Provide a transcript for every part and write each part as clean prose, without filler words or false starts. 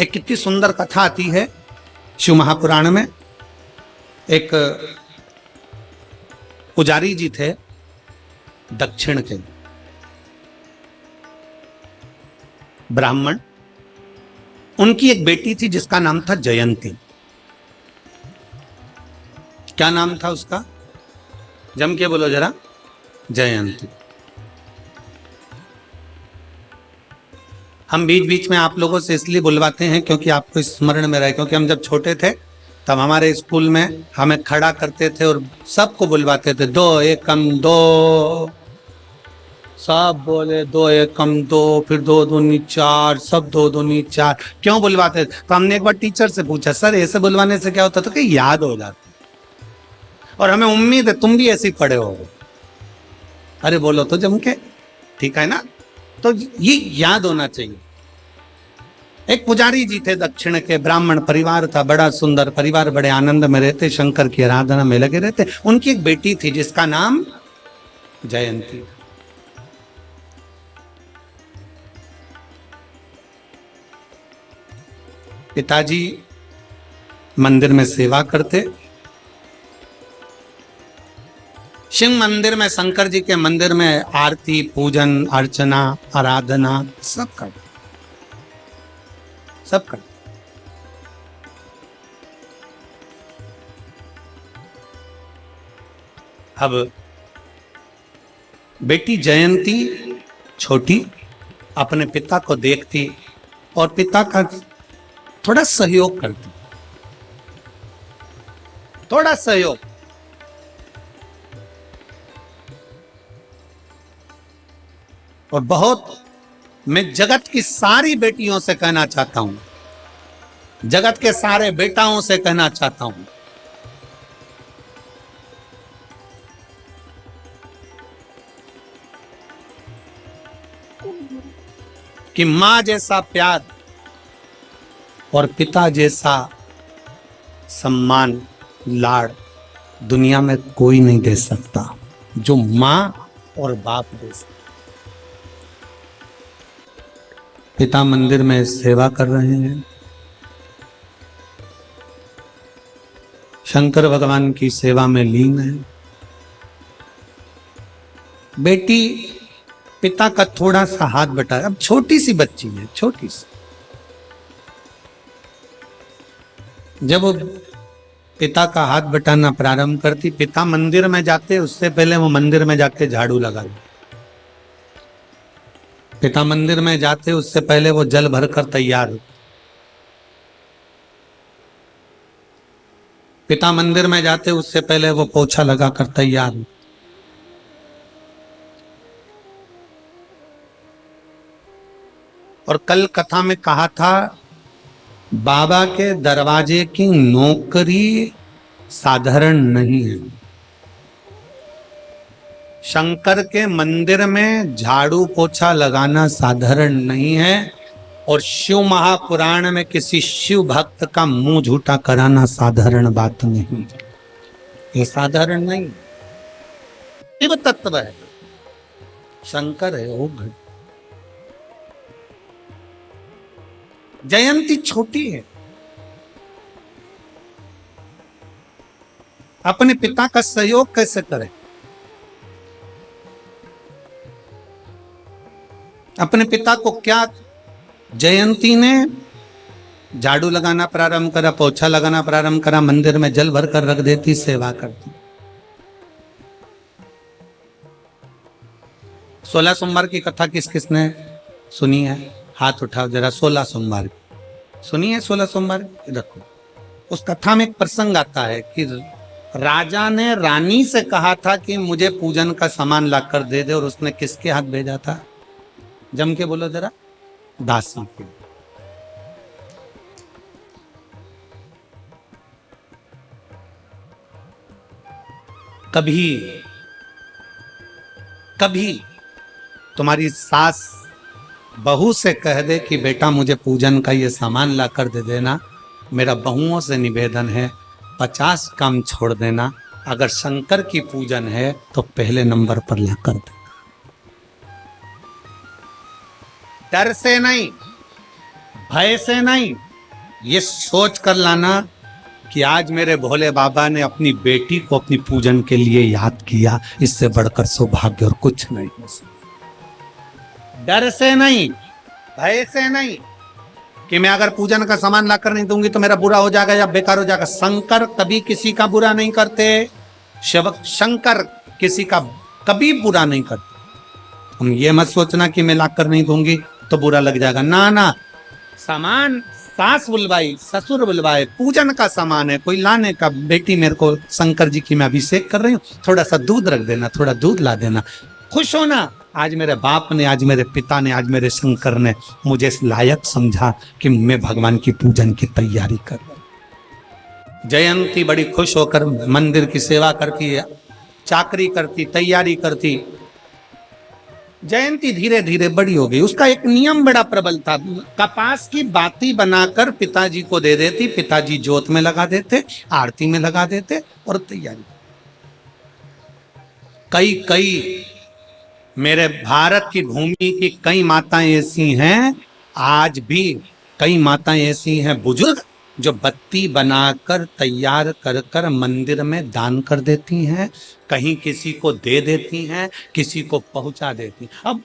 एक कितनी सुंदर कथा आती है शिव महापुराण में। एक पुजारी जी थे दक्षिण के, ब्राह्मण। उनकी एक बेटी थी जिसका नाम था जयंती। क्या नाम था उसका? जम के बोलो जरा। जयंती। हम बीच बीच में आप लोगों से इसलिए बुलवाते हैं क्योंकि आपको स्मरण में रहे, क्योंकि हम जब छोटे थे तब हमारे स्कूल में हमें खड़ा करते थे और सबको बुलवाते थे, दो एकम दो। सब बोले दो एकम दो, फिर दो दूनी चार, सब दो दूनी चार। क्यों बुलवाते थे? तो हमने एक बार टीचर से पूछा, सर ऐसे बुलवाने से क्या होता? तो कि याद हो जाता, और हमें उम्मीद है तुम भी ऐसे ही पढ़े हो। अरे बोलो तो जम के, ठीक है ना? तो ये याद होना चाहिए। एक पुजारी जी थे दक्षिण के, ब्राह्मण परिवार था, बड़ा सुंदर परिवार, बड़े आनंद में रहते, शंकर की आराधना में लगे रहते। उनकी एक बेटी थी जिसका नाम जयंती। पिताजी मंदिर में सेवा करते, शिव मंदिर में, शंकर जी के मंदिर में आरती पूजन अर्चना आराधना सब करते, सब करते। अब बेटी जयंती छोटी अपने पिता को देखती और पिता का थोड़ा सहयोग करती, थोड़ा सहयोग। और बहुत, मैं जगत की सारी बेटियों से कहना चाहता हूं, जगत के सारे बेटाओं से कहना चाहता हूं, कि मां जैसा प्यार और पिता जैसा सम्मान लाड़ दुनिया में कोई नहीं दे सकता जो मां और बाप दे सकता। पिता मंदिर में सेवा कर रहे हैं, शंकर भगवान की सेवा में लीन है। बेटी पिता का थोड़ा सा हाथ बटाए, अब छोटी सी बच्ची है, छोटी सी। जब वो पिता का हाथ बटाना प्रारंभ करती, पिता मंदिर में जाते उससे पहले वो मंदिर में जाके झाड़ू लगा ले। पिता मंदिर में जाते उससे पहले वो जल भरकर तैयार हो। पिता मंदिर में जाते उससे पहले वो पोछा लगाकर तैयार हो। और कल कथा में कहा था, बाबा के दरवाजे की नौकरी साधारण नहीं है। शंकर के मंदिर में झाड़ू पोछा लगाना साधारण नहीं है, और शिव महापुराण में किसी शिव भक्त का मुंह झूठा कराना साधारण बात नहीं। ये साधारण नहीं, शिव तत्व है, शंकर है वो। जयंती छोटी है, अपने पिता का सहयोग कैसे करे? अपने पिता को क्या, जयंती ने झाड़ू लगाना प्रारंभ करा, पोछा लगाना प्रारंभ करा, मंदिर में जल भर कर रख देती, सेवा करती। 16 सोमवार की कथा किस किसने सुनी है? हाथ उठाओ जरा। 16 सोमवार सुनी है? 16 सोमवार देखो, उस कथा में एक प्रसंग आता है कि राजा ने रानी से कहा था कि मुझे पूजन का सामान लाकर दे दे, और उसने किसके हाथ भेजा था? जम के बोलो जरा। दासी के। कभी कभी तुम्हारी सास बहू से कह दे कि बेटा मुझे पूजन का ये सामान ला कर दे देना, मेरा बहुओं से निवेदन है 50 काम छोड़ देना, अगर शंकर की पूजन है तो पहले नंबर पर ला कर देना। डर से नहीं, भय से नहीं, ये सोच कर लाना कि आज मेरे भोले बाबा ने अपनी बेटी को अपनी पूजन के लिए याद किया, इससे बढ़कर सौभाग्य और कुछ नहीं हो सकता। डर से नहीं, भय से नहीं कि मैं अगर पूजन का सामान लाकर नहीं दूंगी तो मेरा बुरा हो जाएगा या बेकार हो जाएगा। शंकर कभी किसी का बुरा नहीं करते, शिव शंकर किसी का कभी बुरा नहीं करते। तुम ये मत सोचना कि मैं लाकर नहीं दूंगी तो बुरा लग जाएगा, ना ना। सामान सास बुलवाई, ससुर बुलवाए, पूजन का सामान है, कोई लाने का, बेटी मेरे को शंकर जी की मैं अभिषेक कर रही हूँ, थोड़ा सा दूध रख देना, थोड़ा दूध ला देना, खुश होना। आज मेरे बाप ने, आज मेरे पिता ने, आज मेरे शंकर ने मुझे इस लायक समझा कि मैं भगवान की पूजन की तैयारी कर रहा हूं। जयंती बड़ी खुश होकर मंदिर की सेवा करती, चाकरी करती, तैयारी करती। जयंती धीरे धीरे बड़ी हो गई। उसका एक नियम बड़ा प्रबल था, कपास की बाती बनाकर पिताजी को दे देती, पिताजी जोत में लगा देते, आरती में लगा देते और तैयारी। कई मेरे भारत की भूमि की कई माताएं ऐसी हैं, आज भी कई माताएं ऐसी हैं बुजुर्ग, जो बत्ती बनाकर तैयार कर कर मंदिर में दान कर देती हैं, कहीं किसी को दे देती हैं, किसी को पहुंचा देती हैं। अब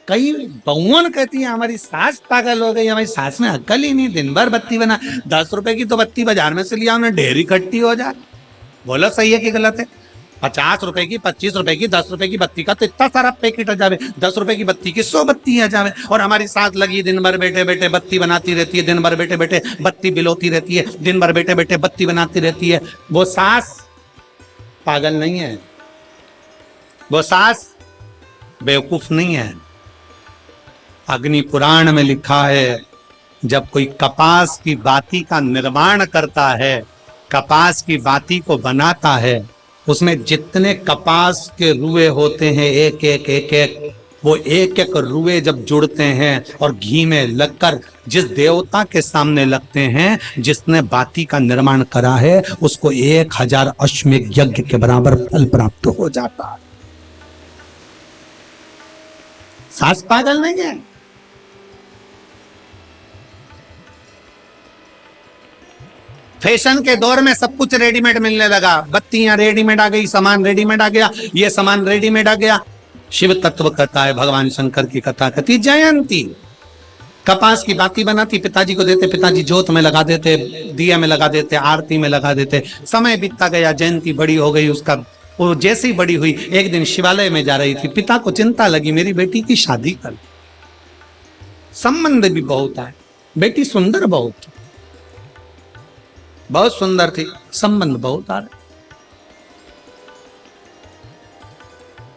कई बहुवन कहती हैं हमारी सास पागल हो गई, हमारी सास में अक्ल ही नहीं, दिन भर बत्ती बना, 10 रुपए की तो बत्ती बाजार में से लिया उन्हें, ढेर इकट्ठी हो जाए। बोलो सही है कि गलत है? 50 रुपए की, 25 रुपए की, 10 रुपए की बत्ती का तो इतना सारा पैकेट आ जावे, 10 रुपए की बत्ती की 100 बत्ती आ जावे। और हमारी सास लगी दिन भर बैठे बैठे बत्ती बनाती रहती है, दिन भर बैठे बैठे बत्ती बिलोती रहती है, दिन भर बैठे बैठे बत्ती बनाती रहती है। वो सास पागल नहीं है, वो सास बेवकूफ नहीं है। अग्नि पुराण में लिखा है, जब कोई कपास की बाती का निर्माण करता है, कपास की बाती को बनाता है, उसमें जितने कपास के रुए होते हैं, एक एक वो एक एक रुए जब जुड़ते हैं और घी में लगकर जिस देवता के सामने लगते हैं, जिसने बाती का निर्माण करा है, उसको 1000 अश्वमेध यज्ञ के बराबर फल प्राप्त हो जाता है। सास पागल नहीं है। फैशन के दौर में सब कुछ रेडीमेड मिलने लगा, बत्तियां रेडीमेड आ गई, सामान रेडीमेड आ गया, ये सामान रेडीमेड आ गया। शिव तत्व कथा है, भगवान शंकर की कथा कहती। जयंती कपास की बाती बनाती, पिताजी को देते, पिताजी जोत में लगा देते, दिया में लगा देते, आरती में लगा देते। समय बीतता गया, जयंती बड़ी हो गई। उसका वो जैसे ही बड़ी हुई, एक दिन शिवालय में जा रही थी, पिता को चिंता लगी मेरी बेटी की शादी कर। संबंध भी बहुत आए, बेटी सुंदर बहुत सुंदर थी, संबंध बहुत आ रहे।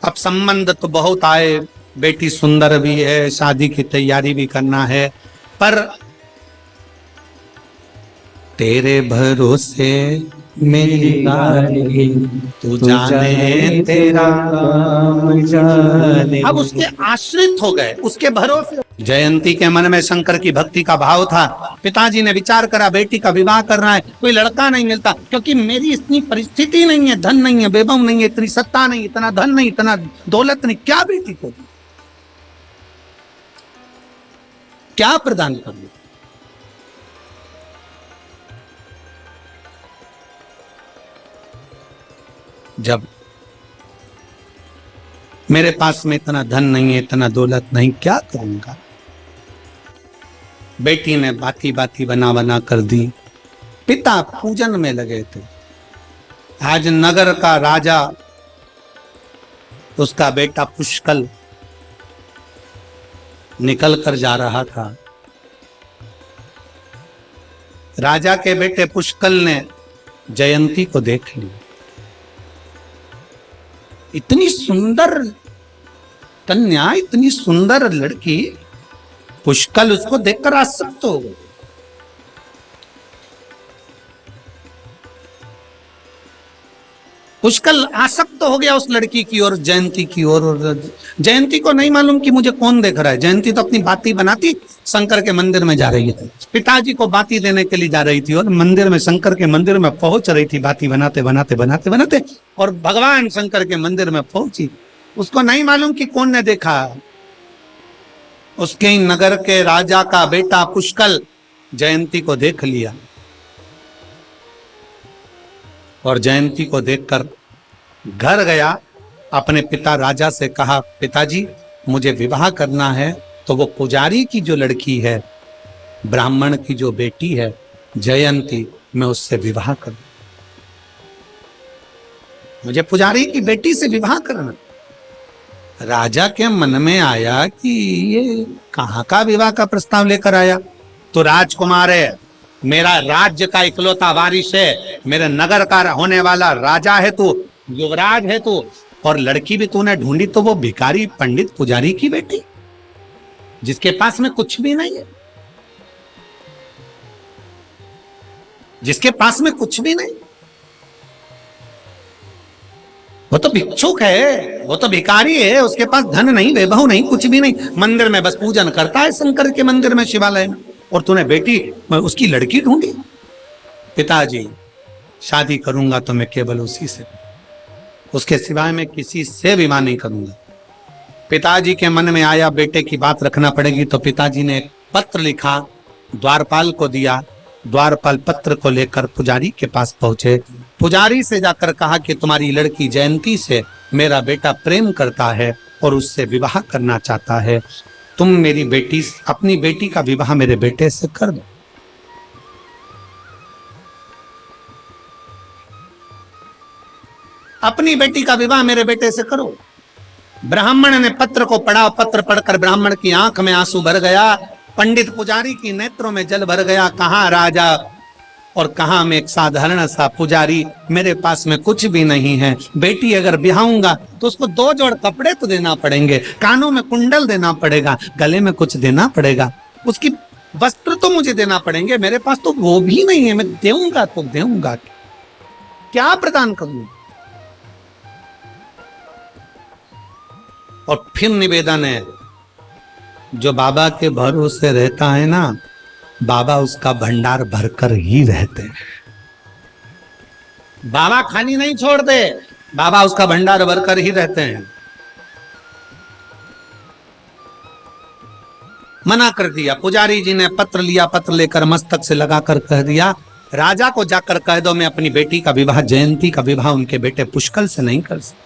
अब संबंध तो बहुत आए, बेटी सुंदर भी है, शादी की तैयारी भी करना है, पर तेरे भरोसे मेरी गाड़ी, तू जाने तेरा काम जाने। अब उसके आश्रित हो गए, उसके भरोसे। जयंती के मन में शंकर की भक्ति का भाव था। पिताजी ने विचार करा, बेटी का विवाह करना है, कोई लड़का नहीं मिलता, क्योंकि मेरी इतनी परिस्थिति नहीं है, धन नहीं है, वैभव नहीं है, इतनी सत्ता नहीं, इतना धन नहीं, इतना दौलत नहीं, क्या बेटी को क्या प्रदान कर लूं? जब मेरे पास में इतना धन नहीं है, इतना दौलत नहीं, क्या करूंगा? बेटी ने बाती बाती बना बना कर दी। पिता पूजन में लगे थे। आज नगर का राजा, उसका बेटा पुष्कल निकल कर जा रहा था। राजा के बेटे पुष्कल ने जयंती को देख लिया। इतनी सुंदर कन्या, इतनी सुंदर लड़की, पुष्कल उसको देखकर आसक्त हो गए। पुष्कल आसक्त हो गया उस लड़की की और जयंती की ओर। और जयंती को नहीं मालूम कि मुझे कौन देख रहा है। जयंती तो अपनी बाती बनाती शंकर के मंदिर में जा रही थी, पिताजी को बाती देने के लिए जा रही थी, और मंदिर में, शंकर के मंदिर में पहुंच रही थी, बाती बनाते बनाते बनाते बनाते, और भगवान शंकर के मंदिर में पहुंची। उसको नहीं मालूम कि कौन ने देखा। उसके नगर के राजा का बेटा पुष्कल जयंती को देख लिया और जयंती को देखकर घर गया, अपने पिता राजा से कहा, पिताजी मुझे विवाह करना है तो वो पुजारी की जो लड़की है, ब्राह्मण की जो बेटी है जयंती, मैं उससे विवाह करूं, मुझे पुजारी की बेटी से विवाह करना। राजा के मन में आया कि ये कहां का विवाह का प्रस्ताव लेकर आया। तो राजकुमार है, मेरा राज्य का इकलौता वारिस है, मेरे नगर का होने वाला राजा है तू, युवराज है तू, और लड़की भी तूने ढूंढी तो वो भिखारी पंडित पुजारी की बेटी, जिसके पास में कुछ भी नहीं है, जिसके पास में कुछ भी नहीं, वो तो भिक्षुक है, वो तो भिखारी है, उसके पास धन नहीं, वैभव नहीं, कुछ भी नहीं, मंदिर में बस पूजन करता है शंकर के मंदिर में, शिवालय में, और तूने बेटी उसकी लड़की ढूंढी। पिताजी शादी करूंगा तो मैं केवल उसी से, उसके सिवाय मैं किसी से विवाह नहीं करूंगा। पिताजी के मन में आया बेटे की बात रखना पड़ेगी, तो पिताजी ने एक पत्र लिखा, द्वारपाल को दिया। द्वारपाल पत्र को लेकर पुजारी के पास पहुंचे, पुजारी से जाकर कहा कि तुम्हारी लड़की जयंती से मेरा बेटा प्रेम करता है और उससे विवाह करना चाहता है, तुम मेरी बेटी, अपनी बेटी का विवाह मेरे बेटे से कर दो। अपनी बेटी का विवाह मेरे बेटे से करो। ब्राह्मण ने पत्र को पढ़ा, पत्र पढ़कर ब्राह्मण की आंख में आंसू भर गया, पंडित पुजारी की नेत्रों में जल भर गया। कहां राजा और कहां मैं एक साधारण सा पुजारी, मेरे पास में कुछ भी नहीं है। बेटी अगर ब्याहूंगा तो उसको 2 जोड़ कपड़े तो देना पड़ेंगे, कानों में कुंडल देना पड़ेगा, गले में कुछ देना पड़ेगा, उसकी वस्त्र तो मुझे देना पड़ेंगे, मेरे पास तो वो भी नहीं है। मैं देऊंगा तो देऊंगा क्या प्रदान करूंगा? और फिर निवेदन है, जो बाबा के भरोसे रहता है ना, बाबा उसका भंडार भरकर ही रहते हैं। बाबा खाली नहीं छोड़ते, बाबा उसका भंडार भरकर ही रहते हैं। मना कर दिया। पुजारी जी ने पत्र लिया, पत्र लेकर मस्तक से लगाकर कह दिया, राजा को जाकर कह दो मैं अपनी बेटी का विवाह, जयंती का विवाह उनके बेटे पुष्कल से नहीं कर सकता।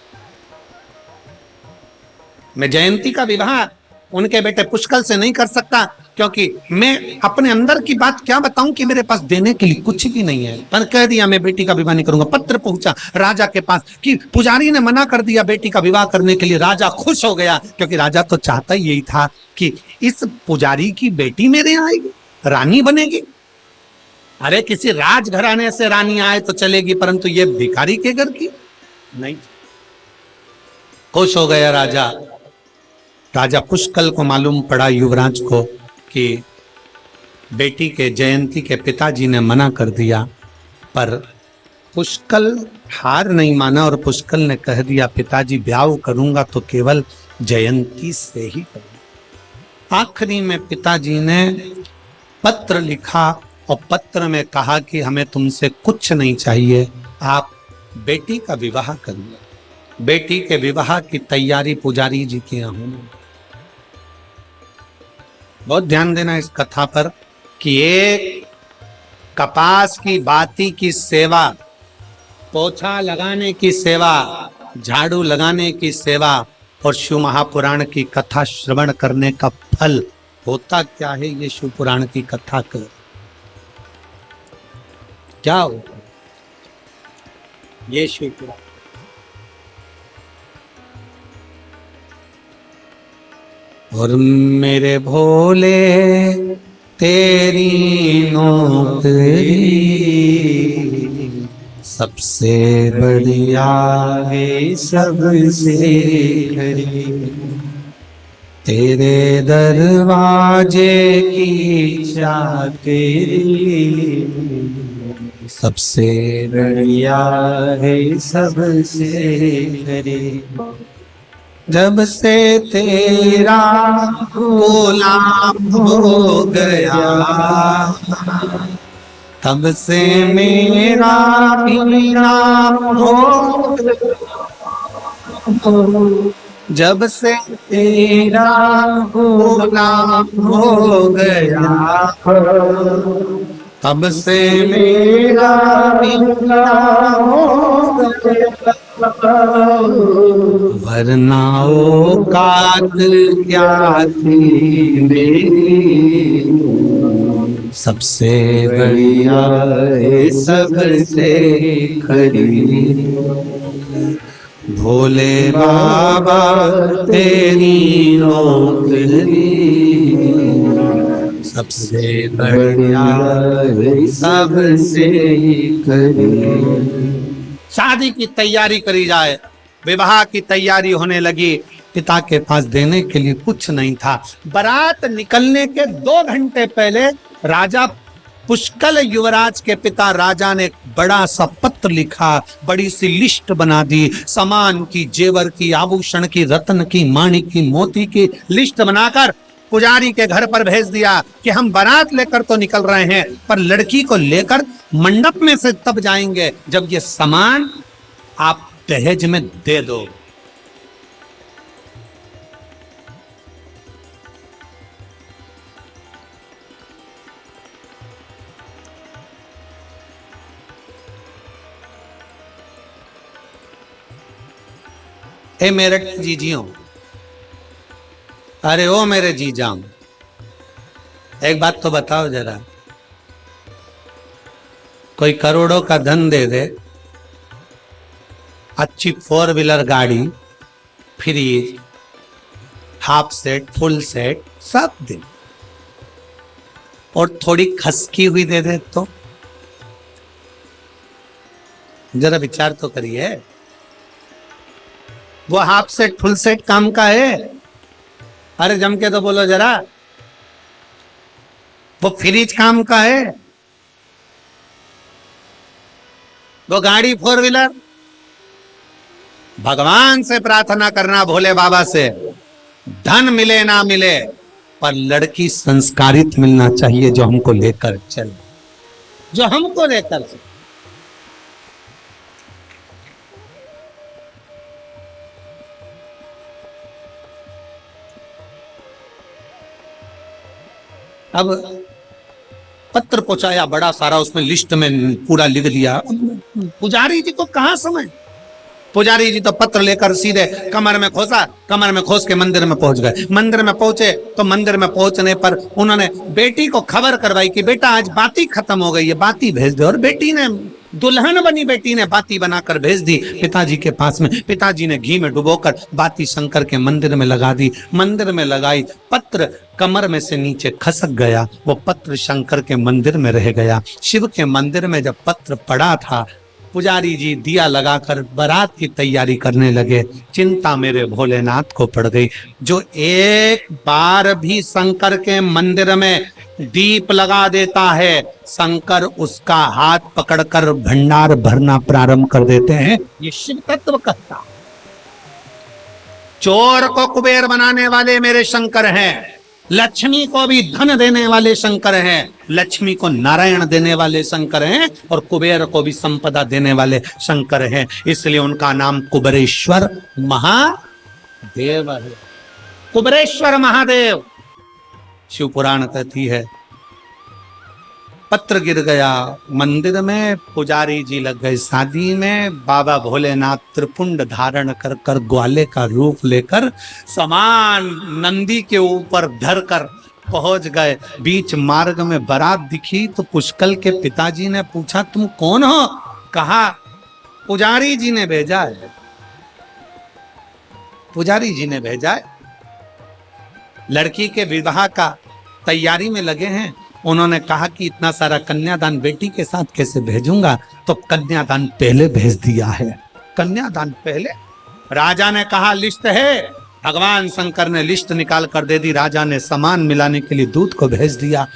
मैं जयंती का विवाह उनके बेटे पुष्कल से नहीं कर सकता, क्योंकि मैं अपने अंदर की बात क्या बताऊं कि मेरे पास देने के लिए कुछ भी नहीं है। पर कह दिया मैं बेटी का विवाह नहीं करूंगा। पत्र पहुंचा राजा के पास कि पुजारी ने मना कर दिया बेटी का विवाह करने के लिए। राजा खुश हो गया, क्योंकि राजा तो चाहता ही यही था कि इस पुजारी की बेटी मेरे यहाँ आएगी, रानी बनेगी। अरे किसी राजघराने से रानी आए तो चलेगी, परंतु ये भिखारी के घर की नहीं। खुश हो गया राजा। राजा पुष्कल को मालूम पड़ा, युवराज को, कि बेटी के जयंती के पिताजी ने मना कर दिया। पर पुष्कल हार नहीं माना और पुष्कल ने कह दिया पिताजी ब्याह करूंगा तो केवल जयंती से ही करूंगा। आखिरी में पिताजी ने पत्र लिखा और पत्र में कहा कि हमें तुमसे कुछ नहीं चाहिए, आप बेटी का विवाह करिए। बेटी के विवाह की तैयारी पुजारी जी के यहाँ होनी। बहुत ध्यान देना इस कथा पर कि एक कपास की बाती की सेवा, पोछा लगाने की सेवा, झाड़ू लगाने की सेवा और शिव महापुराण की कथा श्रवण करने का फल होता क्या है? ये शिव पुराण की कथा कर क्या होता है? ये शिव पुराण और मेरे भोले तेरी नौकरी सबसे बढ़िया है सबसे खरी, तेरे दरवाजे की चाकरी सबसे बढ़िया है सबसे खरी। जब से तेरा गुलाम हो गया तब से मेरा भी नाम हो। जब से तेरा गुलाम हो गया तब से मेरा गुलाम हो गया, वरना औकात क्या थी मेरी, सबसे बढ़िया है सबसे खरी, भोले बाबा तेरी नौकरी, सबसे बढ़िया है सबसे खरी। शादी की तैयारी करी जाए, विवाह की तैयारी होने लगी। पिता के पास देने के लिए कुछ नहीं था। बारात निकलने के 2 घंटे पहले राजा पुष्कल युवराज के पिता राजा ने बड़ा सा पत्र लिखा, बड़ी सी लिस्ट बना दी, सामान की, जेवर की, आभूषण की, रत्न की, माणिक की, मोती की लिस्ट बनाकर पुजारी के घर पर भेज दिया कि हम बारात लेकर तो निकल रहे हैं, पर लड़की को लेकर मंडप में से तब जाएंगे जब ये सामान आप दहेज में दे दो। ए मेरे जीजियों, अरे ओ मेरे जीजाओं, एक बात तो बताओ जरा, कोई करोड़ों का धन दे दे, अच्छी 4 व्हीलर गाड़ी, fridge, half set, full set सब दे, और थोड़ी खसकी हुई दे दे तो जरा विचार तो करिए। वो हाफ सेट फुल सेट काम का है? अरे जम के तो बोलो जरा। वो फ्रिज काम का है? वो गाड़ी 4 व्हीलर? भगवान से प्रार्थना करना, भोले बाबा से, धन मिले ना मिले पर लड़की संस्कारित मिलना चाहिए, जो हमको लेकर चले, जो हमको लेकर चले। अब पत्र पहुंचाया बड़ा सारा, उसमें लिस्ट में पूरा लिख दिया। पुजारी जी को कहां समय, पुजारी जी तो पत्र लेकर सीधे कमर में खोसा, कमर में खोस के मंदिर में पहुंच गए। मंदिर में पहुंचे तो मंदिर में पहुंचने पर उन्होंने बेटी को खबर करवाई कि बेटा आज बाती खत्म हो गई है, बाती भेज दो। और बेटी ने, दुल्हन बनी बेटी ने बाती बनाकर भेज दी पिताजी के पास में। पिताजी ने घी में डुबोकर बाती शंकर के मंदिर में लगा दी। मंदिर में लगाई, पत्र कमर में से नीचे खसक गया, वो पत्र शंकर के मंदिर में रह गया। शिव के मंदिर में जब पत्र पड़ा था, पुजारी जी दिया लगाकर बारात की तैयारी करने लगे। चिंता मेरे भोलेनाथ को पड़ गई। जो एक बार भी शंकर के मंदिर में दीप लगा देता है, शंकर उसका हाथ पकड़कर भंडार भरना प्रारंभ कर देते हैं। ये शिव तत्व कहता। चोर को कुबेर बनाने वाले मेरे शंकर हैं, लक्ष्मी को भी धन देने वाले शंकर हैं, लक्ष्मी को नारायण देने वाले शंकर हैं, और कुबेर को भी संपदा देने वाले शंकर हैं। इसलिए उनका नाम कुबेरेश्वर महादेव है। कुबेरेश्वर महादेव शिव पुराण कहती है। पत्र गिर गया मंदिर में, पुजारी जी लग गए शादी में। बाबा भोलेनाथ त्रिपुंड धारण कर कर ग्वाले का रूप लेकर समान नंदी के ऊपर धरकर पहुंच गए। बीच मार्ग में बारात दिखी तो पुष्कल के पिताजी ने पूछा, तुम कौन हो? कहा, पुजारी जी ने भेजा है, पुजारी जी ने भेजा है। लड़की के विवाह का तैयारी में लगे हैं। उन्होंने कहा कि इतना सारा कन्यादान बेटी के साथ कैसे भेजूंगा, तो कन्यादान पहले भेज दिया है। कन्यादान पहले? राजा ने कहा लिस्ट है। भगवान शंकर ने लिस्ट निकाल कर दे दी। राजा ने सामान मिलाने के लिए दूत को भेज दिया।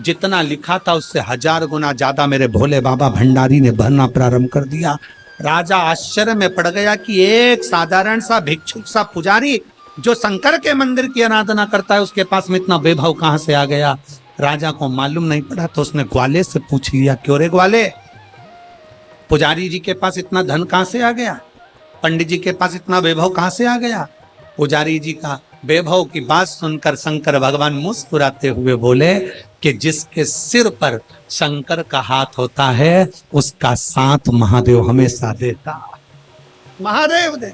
जितना लिखा था उससे 1000 गुना ज्यादा मेरे भोले बाबा भंडारी ने भरना प्रारंभ कर दिया। राजा आश्चर्य में पड़ गया कि एक साधारण सा भिक्षुक सा पुजारी जो शंकर के मंदिर की आराधना करता है, उसके पास में इतना वैभव कहां से आ गया। राजा को मालूम नहीं पड़ा तो उसने ग्वाले से पूछ लिया, क्यों रे ग्वाले, पुजारी जी के पास इतना धन कहां से आ गया, पंडित जी के पास इतना वैभव कहां से आ गया? पुजारी जी का वैभव की बात सुनकर शंकर भगवान मुस्कुराते हुए बोले कि जिसके सिर पर शंकर का हाथ होता है उसका साथ महादेव हमेशा देता। महादेव दे।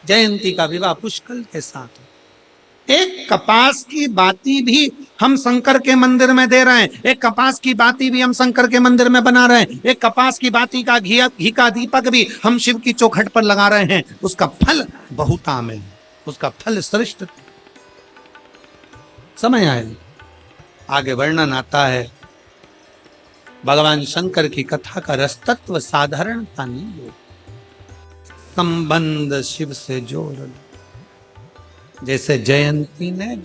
जयंती का विवाह पुष्कर के साथ। एक कपास की बाती भी हम शंकर के मंदिर में दे रहे हैं, एक कपास की बाती भी हम शंकर के मंदिर में बना रहे हैं, एक कपास की बाती का घी का दीपक भी हम शिव की चौखट पर लगा रहे हैं। उसका फल बहुताम है, उसका फल श्रेष्ठ। समय आए आगे वर्णन आता है। भगवान शंकर की कथा का रस तत्व साधारणता नहीं है, संबंध शिव से जोड़, जैसे जयंती ने